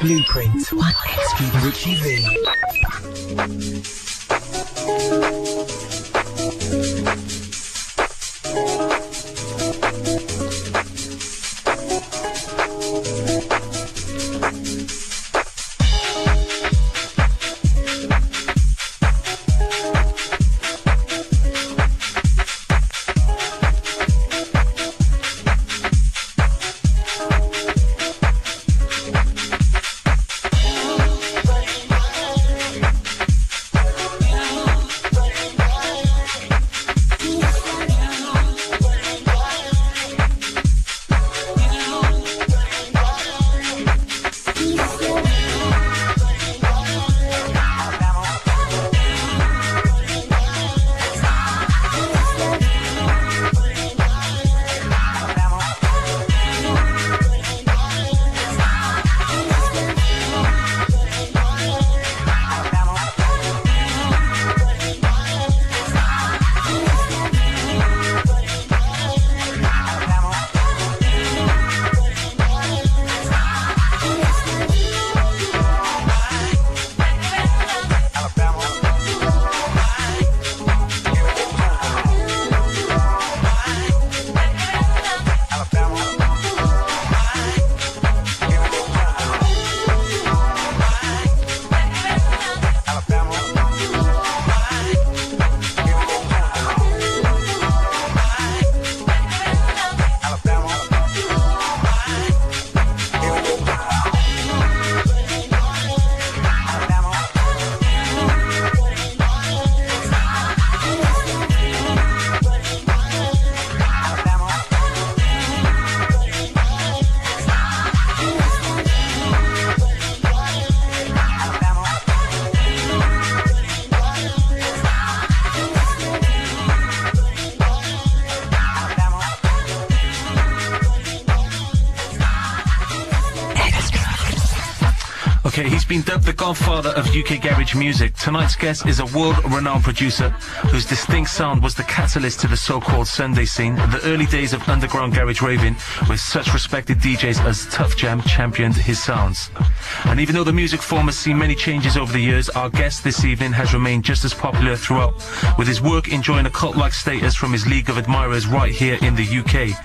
Blueprint, one extra Richie V. Okay, he's been dubbed the godfather of UK garage music. Tonight's guest is a world-renowned producer whose distinct sound was the catalyst to the so-called Sunday scene, the early days of underground garage raving, with such respected DJs as Tough Jam championed his sounds. And even though the music form has seen many changes over the years, our guest this evening has remained just as popular throughout, with his work enjoying a cult-like status from his league of admirers right here in the UK.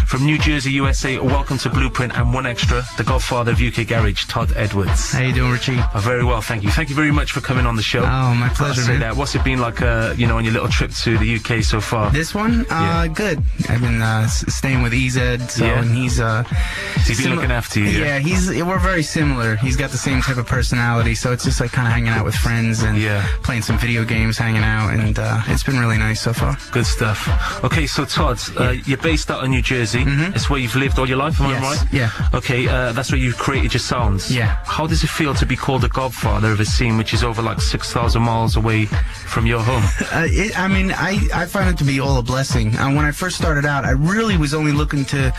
From New Jersey, USA, welcome to Blueprint and One Extra, the godfather of UK garage, Todd Edwards. How you doing, Richie? Very well, thank you. Thank you very much for coming on the show. Oh, my pleasure, man. That. What's it been like, on your little trip to the UK so far? This one? Yeah. Good. I've been staying with EZ, so, yeah. And he's been looking after you. Yeah, we're very similar. He's got the same type of personality, so it's just like kind of hanging out with friends and playing some video games, hanging out, and it's been really nice so far. Good stuff. Okay, so Todd, you're based out of New Jersey. Mm-hmm. It's where you've lived all your life, am I right? Yeah. Okay, that's where you've created your sounds. Yeah. How does it feel to be called the godfather of a scene which is over like 6,000 miles away from your home? I find it to be all a blessing. When I first started out, I really was only looking to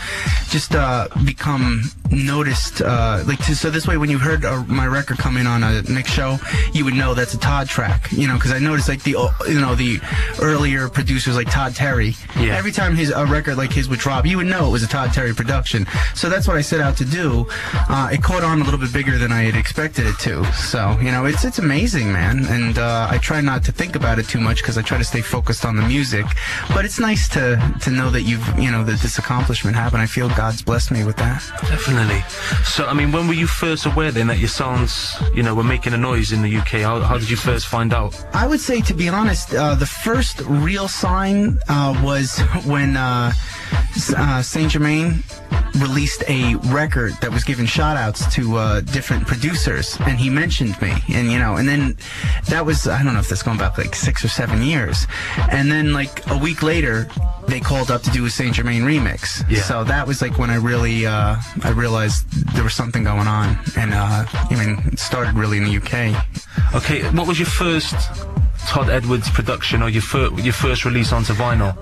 just become noticed, so this way when you heard my record come in on a mix show, you would know that's a Todd track, because I noticed like the earlier producers like Todd Terry, every time a record like his would drop, you would know it was a Todd Terry production. So that's what I set out to do. It caught on a little bit bigger than I had expected it to. So, it's amazing, man. And I try not to think about it too much because I try to stay focused on the music. But it's nice to know that that this accomplishment happened. I feel God's blessed me with that. Definitely. So, when were you first aware then that your sounds, were making a noise in the UK? How did you first find out? I would say, to be honest, the first real sign was when Saint Germain released a record that was giving shout-outs to different producers, and he mentioned me, and then that was, I don't know if that's going back like 6 or 7 years, and then like a week later they called up to do a Saint Germain remix. So that was like when I really I realized there was something going on, and it started really in the UK. Okay, what was your first Todd Edwards production or your first release onto vinyl?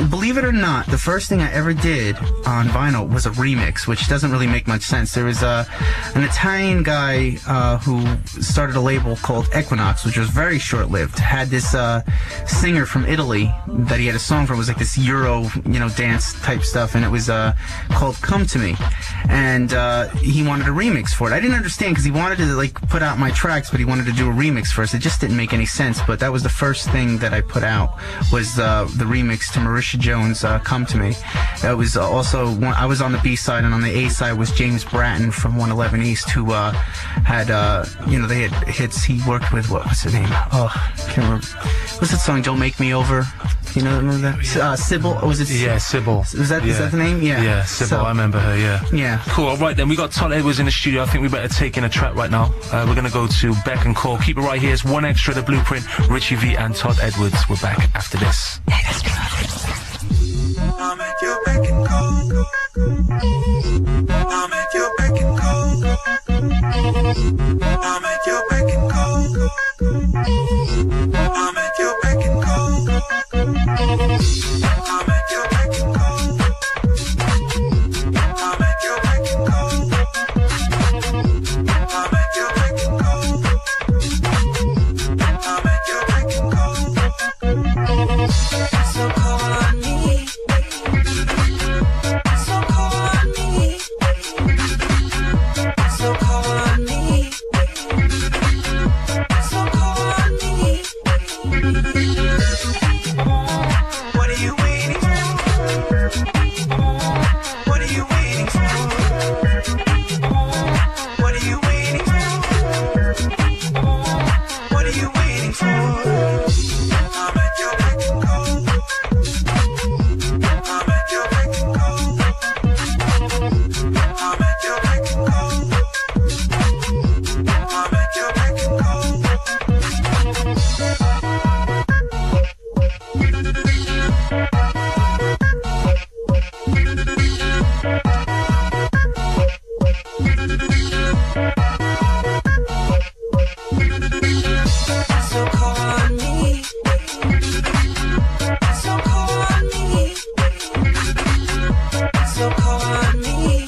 Believe it or not, the first thing I ever did on vinyl was a remix, which doesn't really make much sense. There was an Italian guy who started a label called Equinox, which was very short-lived. Had this singer from Italy that he had a song from. It was like this Euro, dance type stuff, and it was called "Come to Me," and he wanted a remix for it. I didn't understand because he wanted to like put out my tracks, but he wanted to do a remix first. It just didn't make any sense. But that was the first thing that I put out, was the remix to Marisha Jones' "Come to Me." It was also I was on the B side, and on the A side was James Bratton from 111 East, who had they had hits. He worked with what's her name? Oh, I can't remember. What's that song? "Don't Make Me Over." Remember that? Sybil? Or was it? Yeah, Sybil. Is that the name? Yeah. Yeah, Sybil. I remember her. Yeah. Yeah. Cool. All right then. We got Todd Edwards in the studio. I think we better take in a track right now. We're gonna go to Beck and Cole. Keep it right here. It's One Extra, The Blueprint. Richie V and Todd Edwards. We're back after this. I'm at your beck and call. I'm at your beck and call. I'm at your beck and call. I'm at your beck and call. I'm at your beck and call. I'm at your beck and call. I'm at your beck and call. I'm at your beck and call. So call on me. So call on me. So call on me. So call on me. What are you waiting for? What are you waiting for? What are you waiting for? What are you waiting for? I'm at your beck and call. I'm at your beck and call. I'm at your beck and call. I'm at your beck and call. So call on me. So call on me. So call on me. So call on me.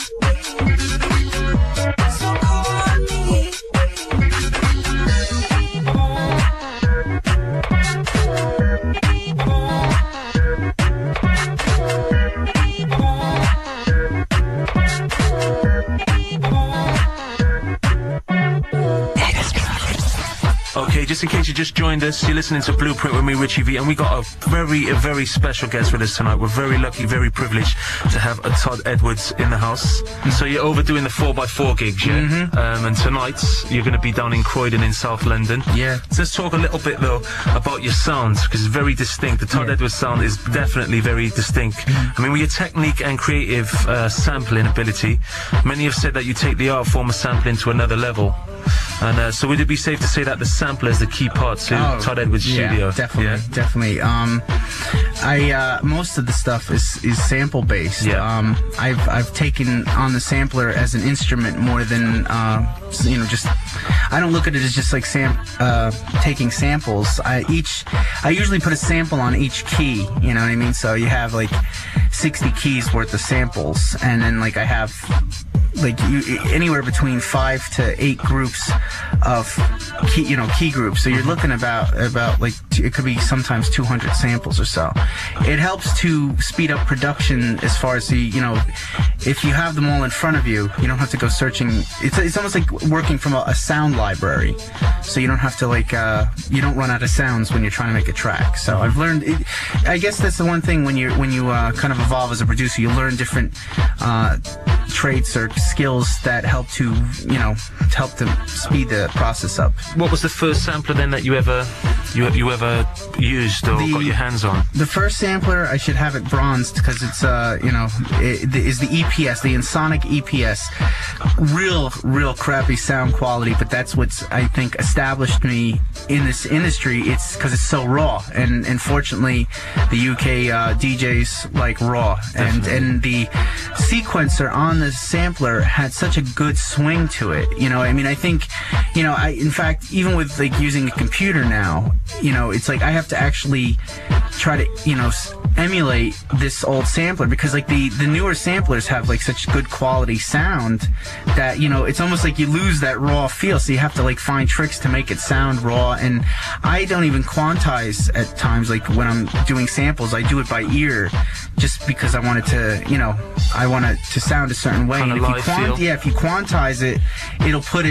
Okay, just in case you just joined us, you're listening to Blueprint with me, Richie V, and we got a very special guest with us tonight. We're very lucky, very privileged to have a Todd Edwards in the house. So you're overdoing the 4x4 gigs, yeah? And tonight you're going to be down in Croydon in South London. Yeah. So let's talk a little bit though about your sounds, because it's very distinct. The Todd Edwards sound is definitely very distinct. I mean, with your technique and creative sampling ability, many have said that you take the art form of sampling to another level. And so would it be safe to say that the sampler is the key part to Todd Edwards' studio? Definitely. Most of the stuff is sample based. Yeah. I've taken on the sampler as an instrument more than just. I don't look at it as just like taking samples. I usually put a sample on each key. You know what I mean? So you have like 60 keys worth of samples, and then like I have anywhere between 5 to 8 groups of key groups. So you're looking about like it could be sometimes 200 samples or so. It helps to speed up production as far as if you have them all in front of you, you don't have to go searching. It's almost like working from a sound library. So you don't have to you don't run out of sounds when you're trying to make a track. So I've learned. I guess that's the one thing when you kind of evolve as a producer, you learn different traits or skills that help to speed the process up. What was the first sampler then that you ever used or got your hands on? The first sampler, I should have it bronzed because it's is the EPS, the Ensoniq EPS. Real crappy sound quality, but that's what's I think established me in this industry. It's because it's so raw, and unfortunately the UK DJs like raw. And the sequencer on the sampler had such a good swing to it. I think in fact, even with like using a computer now, it's like I have to actually try to, emulate this old sampler, because like the newer samplers have like such good quality sound that, it's almost like you lose that raw feel. So you have to like find tricks to make it sound raw. And I don't even quantize at times. Like when I'm doing samples, I do it by ear, just because I want it to, I want it to sound a certain way. Kind of And live feel. if you quantize it, it'll put it